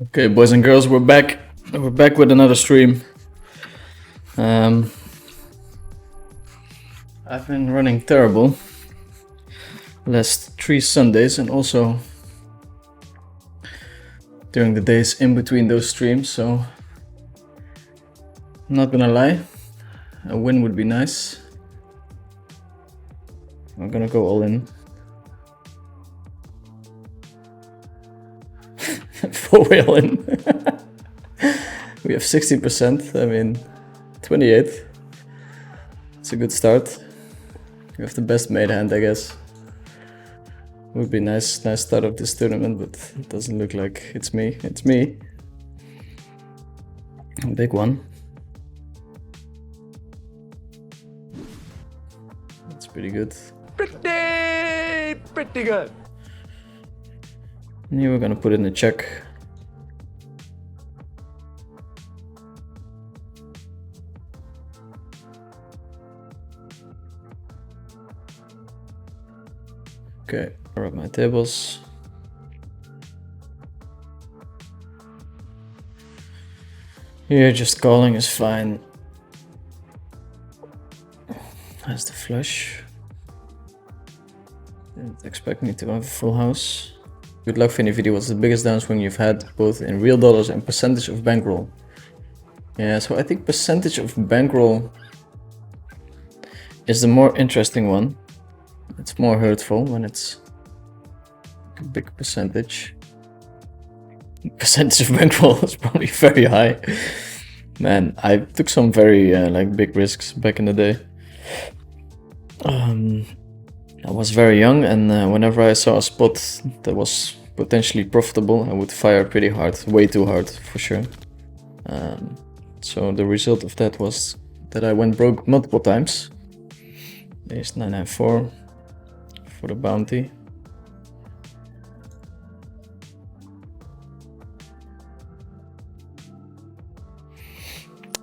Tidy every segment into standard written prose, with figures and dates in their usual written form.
Okay, boys and girls, we're back. We're back with another stream. I've been running terrible last 3 Sundays and also during the days in between those streams, so I'm not gonna lie, a win would be nice. I'm gonna go all in. 4-way all in. We have 60%, I mean 28. It's a good start. We have the best made hand, I guess. Would be nice start of this tournament, but it doesn't look like it's me. It's me. A big one. That's pretty good. Pretty good. And here we're gonna put in a check. Okay, rub my tables. Here, just calling is fine. That's the flush. Didn't expect me to have a full house. Good luck for any video. What's the biggest downswing you've had, both in real dollars and percentage of bankroll? Yeah, so I think percentage of bankroll is the more interesting one. It's more hurtful when it's a big percentage. Percentage of bankroll is probably very high. Man, I took some very like big risks back in the day. I was very young, and whenever I saw a spot that was potentially profitable, I would fire pretty hard, way too hard for sure. So the result of that was that I went broke multiple times. There's 994 for the bounty.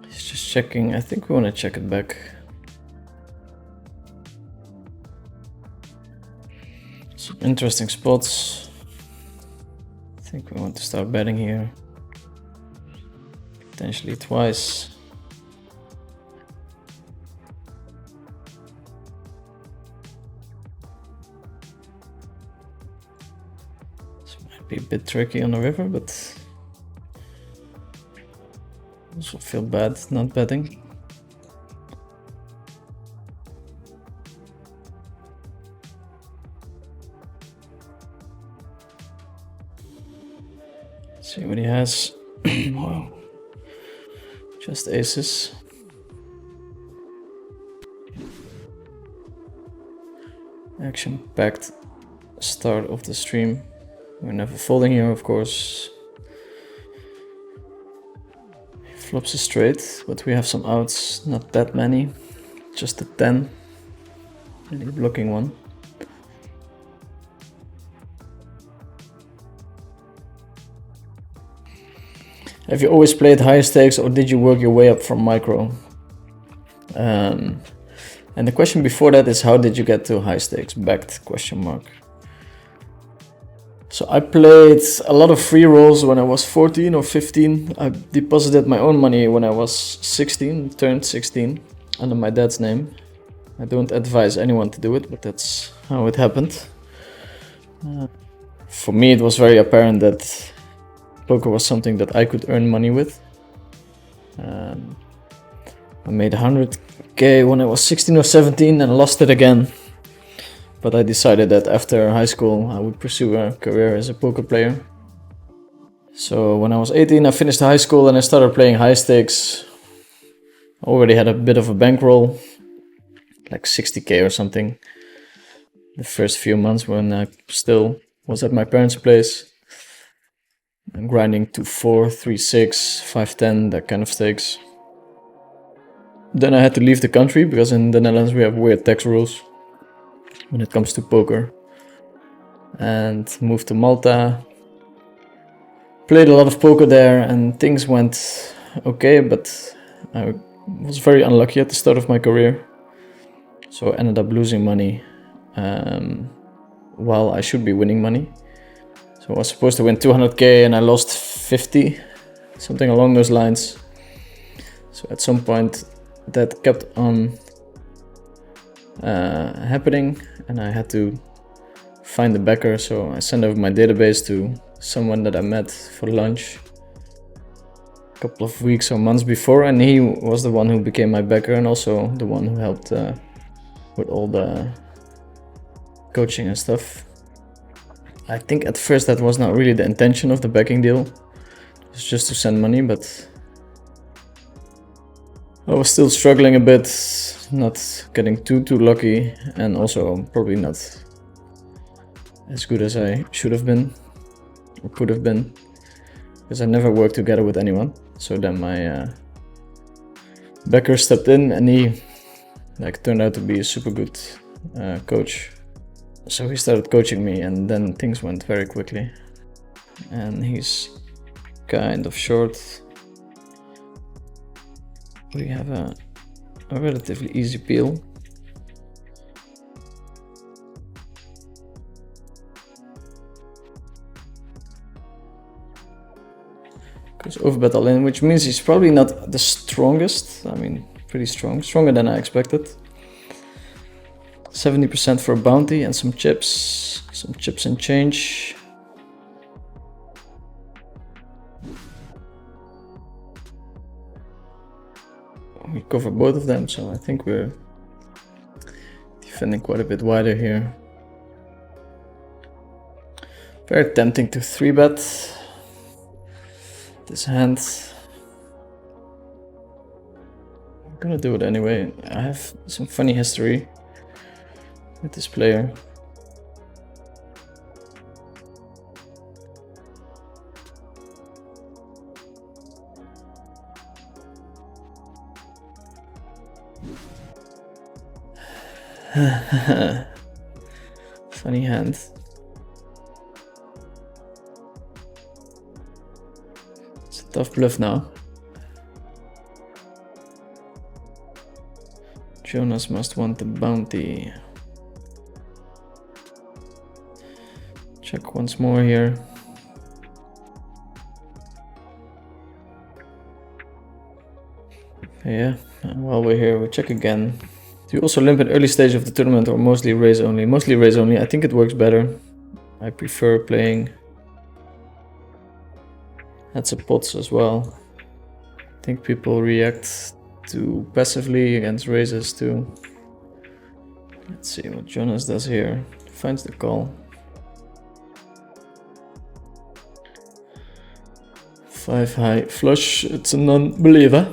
He's just checking. I think we want to check it back. Some interesting spots. I think we want to start betting here. Potentially twice. This might be a bit tricky on the river, but also feel bad not betting. See what he has. Wow. Just aces. Action-packed start of the stream. We're never folding here, of course. He flops a straight, but we have some outs. Not that many. Just a 10. And he's blocking one. Have you always played higher stakes, or did you work your way up from micro? And the question before that is, how did you get to high stakes? Backed question mark. So I played a lot of free rolls when I was 14 or 15. I deposited my own money when I was 16, turned 16, under my dad's name. I don't advise anyone to do it, but that's how it happened. For me, it was very apparent that poker was something that I could earn money with. I made 100k when I was 16 or 17 and lost it again. But I decided that after high school I would pursue a career as a poker player. So when I was 18 I finished high school and I started playing high stakes. I already had a bit of a bankroll, like 60k or something. The first few months when I still was at my parents' place. And grinding to 4, 3, 6, 5, 10, that kind of stakes. Then I had to leave the country because in the Netherlands we have weird tax rules when it comes to poker. And moved to Malta. Played a lot of poker there and things went okay, but I was very unlucky at the start of my career. So I ended up losing money while I should be winning money. So I was supposed to win 200k and I lost 50, something along those lines. So at some point that kept on happening, and I had to find the backer. So I sent over my database to someone that I met for lunch a couple of weeks or months before, and he was the one who became my backer and also the one who helped with all the coaching and stuff. I think at first that was not really the intention of the backing deal. It was just to send money, but I was still struggling a bit, not getting too lucky, and also probably not as good as I should have been or could have been, because I never worked together with anyone. So then my backer stepped in, and he turned out to be a super good coach. So he started coaching me, and then things went very quickly. And he's kind of short. We have a relatively easy peel. Goes overbet all in, which means he's probably not the strongest. I mean, pretty strong, stronger than I expected. 70% for a bounty and some chips and change. We cover both of them, so I think we're defending quite a bit wider here. Very tempting to 3-bet this hand. I'm gonna do it anyway. I have some funny history with this player. Funny hand. It's a tough bluff now. Jonas must want the bounty. Check once more here. Yeah, and while we're here, we check again. Do you also limp at early stage of the tournament or mostly raise only? Mostly raise only. I think it works better. I prefer playing heads of pots as well. I think people react too passively against raises too. Let's see what Jonas does here. Finds the call. 5 high flush. It's a non-believer.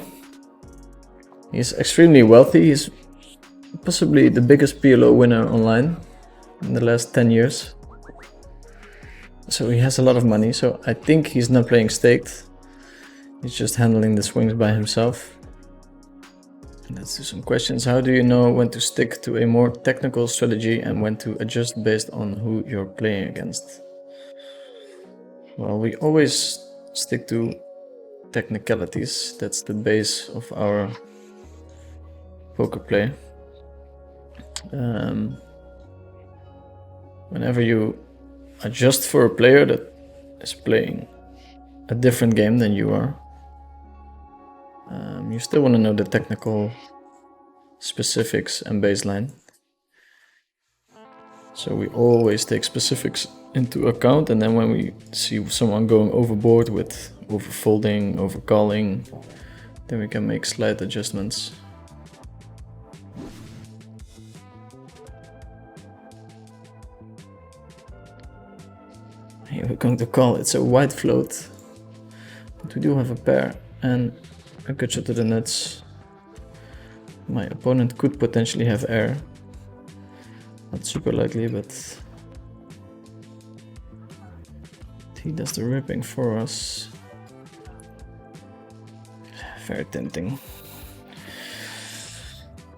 He's extremely wealthy. He's possibly the biggest PLO winner online in the last 10 years. So he has a lot of money. So I think he's not playing staked. He's just handling the swings by himself. Let's do some questions. How do you know when to stick to a more technical strategy and when to adjust based on who you're playing against? Well, we always stick to technicalities. That's the base of our poker play. Whenever you adjust for a player that is playing a different game than you are, you still want to know the technical specifics and baseline. So we always take specifics into account, and then when we see someone going overboard with overfolding, overcalling, then we can make slight adjustments. Here we're going to call. It's a wide float, but we do have a pair and a good shot to the nuts. My opponent could potentially have air. Not super likely, but he does the ripping for us. Very tempting.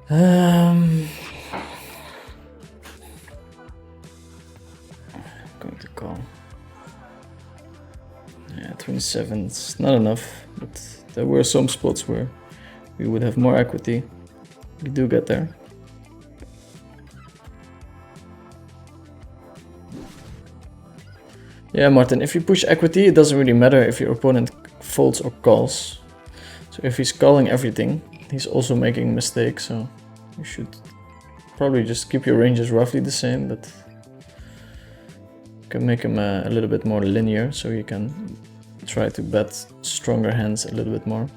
Going to call. Yeah, 27. It's not enough, but there were some spots where we would have more equity. We do get there. Yeah, Martin, if you push equity, it doesn't really matter if your opponent folds or calls. So if he's calling everything, he's also making mistakes, so you should probably just keep your ranges roughly the same, but you can make them a little bit more linear, so you can try to bet stronger hands a little bit more.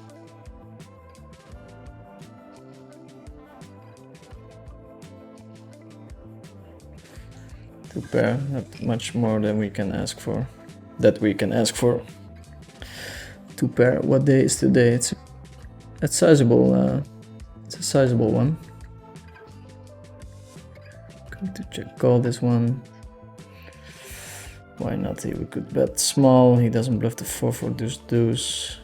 Two pair, not much more than we can ask for. That we can ask for. Two pair. What day is today? It's sizable. It's a sizable one. Going to check call this one. Why not? We could bet small. He doesn't bluff the 4-4 deuce deuce.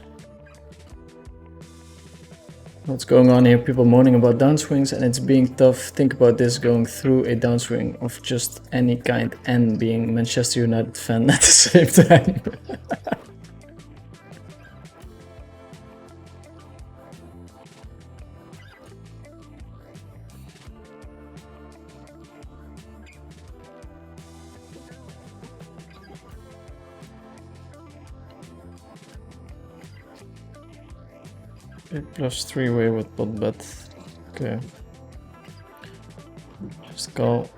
What's going on here? People moaning about downswings and it's being tough. Think about this, going through a downswing of just any kind and being Manchester United fan at the same time. 8+3-way with pot bet. Okay. Just call.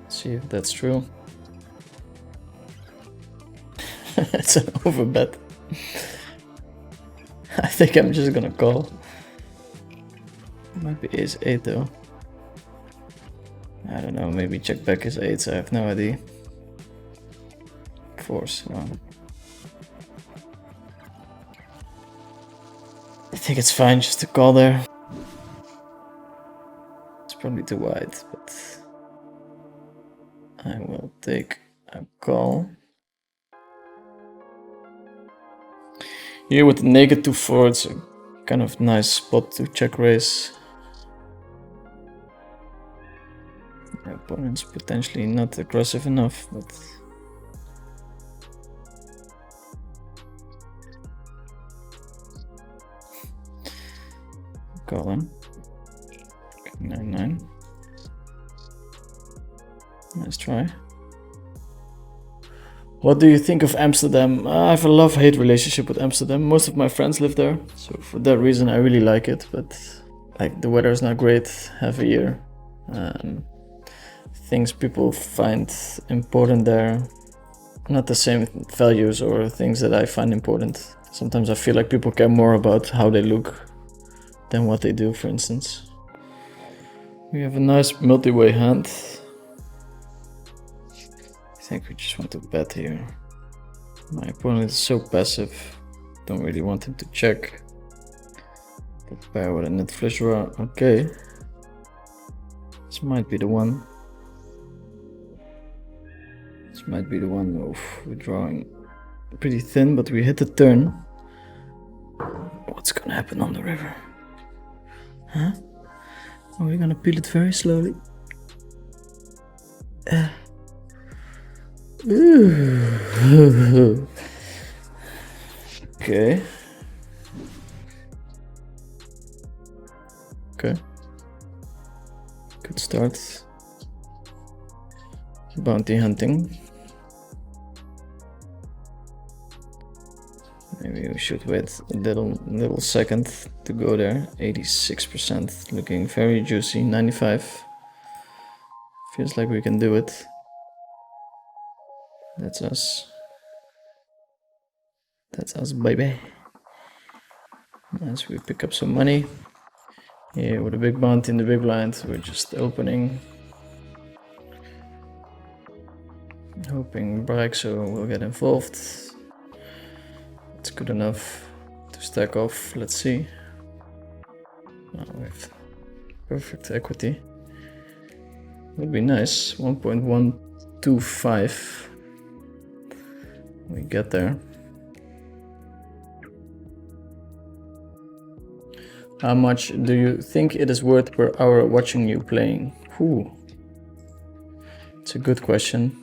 See if that's true. It's an overbet. I think I'm just gonna call. Might be ace-8 though. I don't know, maybe check back his 8s, I have no idea. Force, no. I think it's fine just to call there. It's probably too wide, but I will take a call. Here with the naked 2-4, it's a kind of nice spot to check raise. The opponent's potentially not aggressive enough, but call in. 9-9. Nice try. What do you think of Amsterdam? I have a love-hate relationship with Amsterdam. Most of my friends live there, so for that reason I really like it, but like the weather is not great half a year. Things people find important there, not the same values or things that I find important. Sometimes I feel like people care more about how they look than what they do, for instance. We have a nice multi-way hand. I think we just want to bet here. My opponent is so passive, don't really want him to check. The pair with a net flush draw, okay. This might be the one. This might be the one. Oof, we're drawing pretty thin, but we hit the turn. What's gonna happen on the river? Huh? Are we gonna peel it very slowly? Ooh. Okay. Okay. Good start. Bounty hunting. Maybe we should wait a little second to go there. 86%, looking very juicy. 95. Feels like we can do it. That's us. That's us, baby. As we pick up some money. Here with a big bounty in the big blind, we're just opening. Hoping Braxo will get involved. It's good enough to stack off. Let's see. Oh, we have perfect equity. Would be nice. 1.125. We get there. How much do you think it is worth per hour watching you playing? Ooh. It's a good question.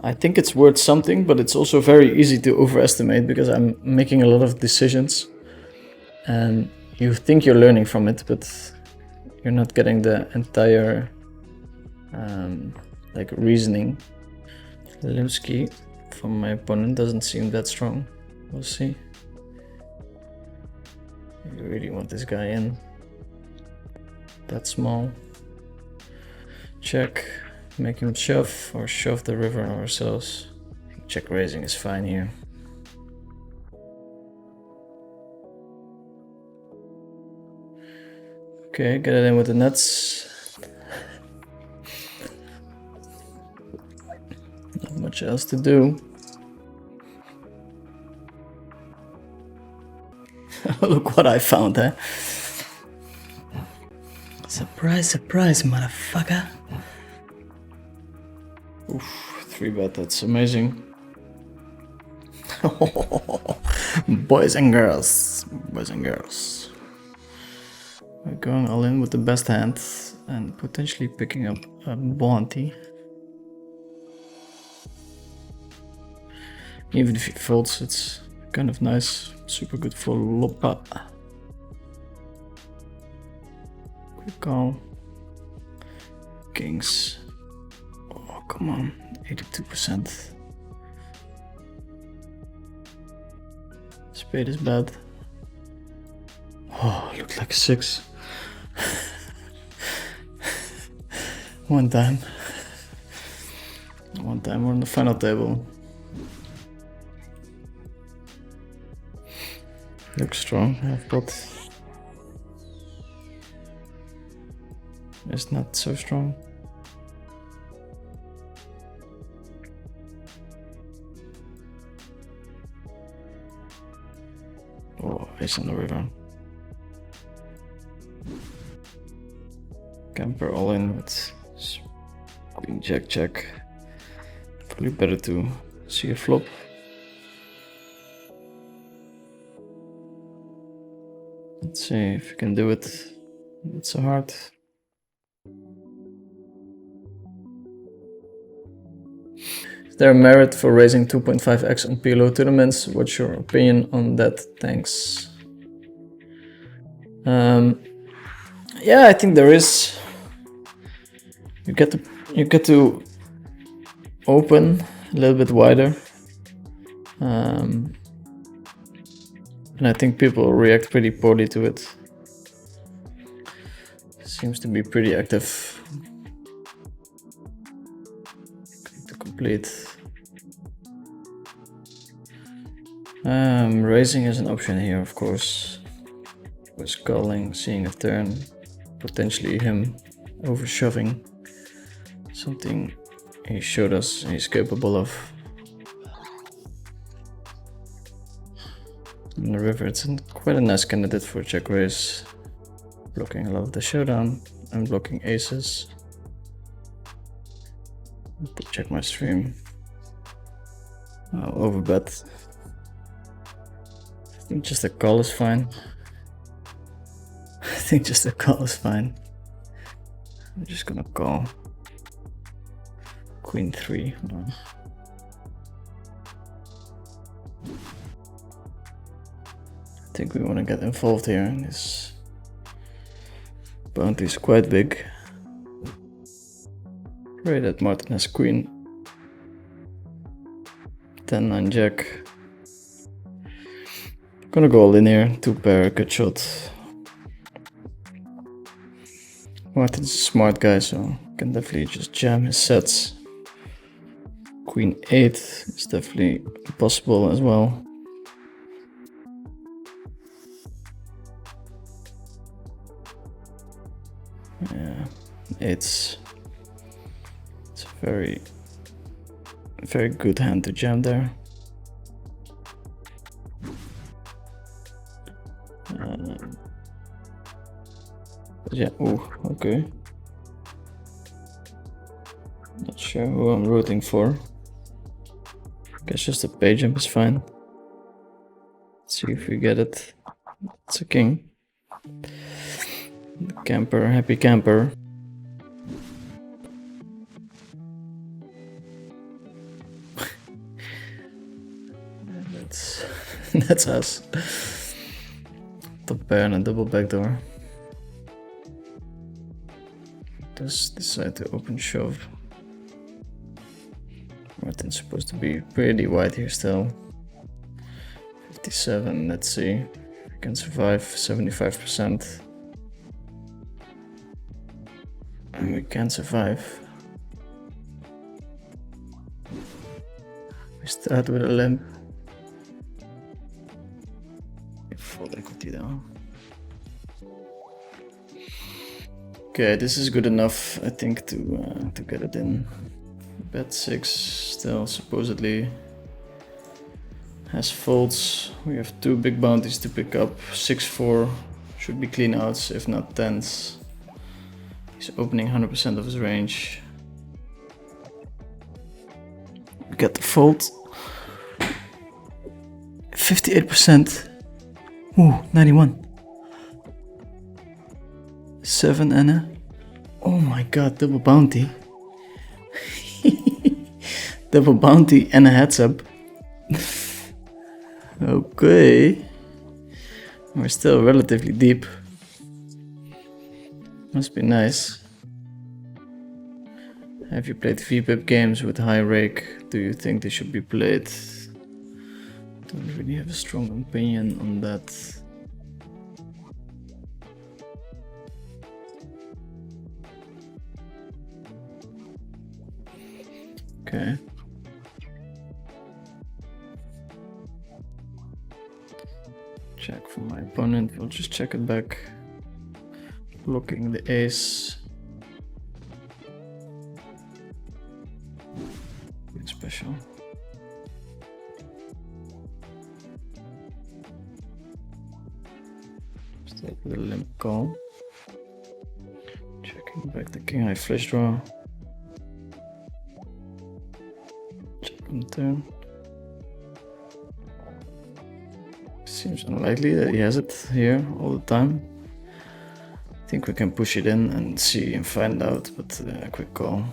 I think it's worth something, but it's also very easy to overestimate because I'm making a lot of decisions and you think you're learning from it, but you're not getting the entire like reasoning. Limsky from my opponent doesn't seem that strong. We'll see. You really want this guy in. That small. Check. Make him shove or shove the river ourselves. Check raising is fine here. Okay, get it in with the nuts. Not much else to do. Look what I found, eh? Surprise, surprise, motherfucker. Oof, 3-bet, that's amazing. Boys and girls, boys and girls. We're going all in with the best hand and potentially picking up a bounty. Even if he folds, it's kind of nice. Super good for Lopa. Quick call. Kings. Oh, come on. 82%. Spade is bad. Oh, looked like a 6. One time we're on the final table. Looks strong, half pot. It's not so strong. Oh, ace on the river. Camper all in with queen jack check. Probably better to see a flop. Let's see if you can do it. It's so hard. Is there a merit for raising 2.5x on PLO tournaments? What's your opinion on that? Thanks. Yeah, I think there is. You get to open a little bit wider. And I think people react pretty poorly to it. Seems to be pretty active. To complete. Raising is an option here, of course. Was calling, seeing a turn, potentially him over shoving. Something he showed us he's capable of. In the river, it's quite a nice candidate for a check raise. Blocking a lot of the showdown and blocking aces. Check my stream. I'll overbet. I think just a call is fine. I think just a call is fine. I'm just gonna call. Queen 3. I think we want to get involved here. This bounty is quite big. Pray that Martin has queen. 10-9 jack. Gonna go all in here. 2 pair, good shot. Martin's a smart guy, so can definitely just jam his sets. Queen 8 is definitely possible as well. Yeah, it's a very good hand to jam there. Yeah, oh, okay. Not sure who I'm rooting for. Guess just a page jump is fine. Let's see if we get it. It's a king. Camper, happy camper. That's us. Top pair and a double backdoor. Just decide to open shove. Martin's supposed to be pretty wide here still. 57, let's see. We can survive 75%. And we can survive. We start with a limp. Full equity down. Okay, this is good enough, I think, to get it in. Bet 6 still supposedly has folds. We have 2 big bounties to pick up. 6-4 should be clean outs, if not tens. He's opening 100% of his range. We get the fold. 58%. Ooh, 91. 7 and a... Oh my god, double bounty. Double bounty and a heads up. Okay. We're still relatively deep. Must be nice. Have you played VPIP games with high rake? Do you think they should be played? Don't really have a strong opinion on that. Okay. Check for my opponent, we'll just check it back. Blocking the ace. Good special. Still with a limp call. Checking back the king high flush draw. Check on turn. Seems unlikely that he has it here all the time. I think we can push it in and see and find out, but a quick call.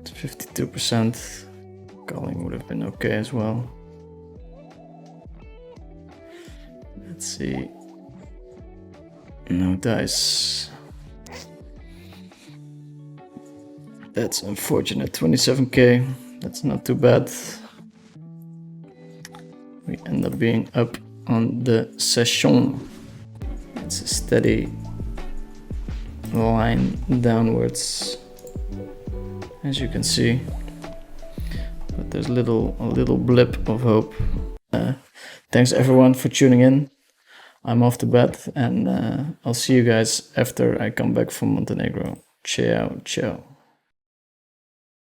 It's 52%. Calling would have been okay as well. Let's see. No dice. That's unfortunate. 27k. That's not too bad. We end up being up on the session. It's a steady line downwards, as you can see. But there's a little blip of hope. Thanks everyone for tuning in. I'm off to bed, and I'll see you guys after I come back from Montenegro. Ciao, ciao.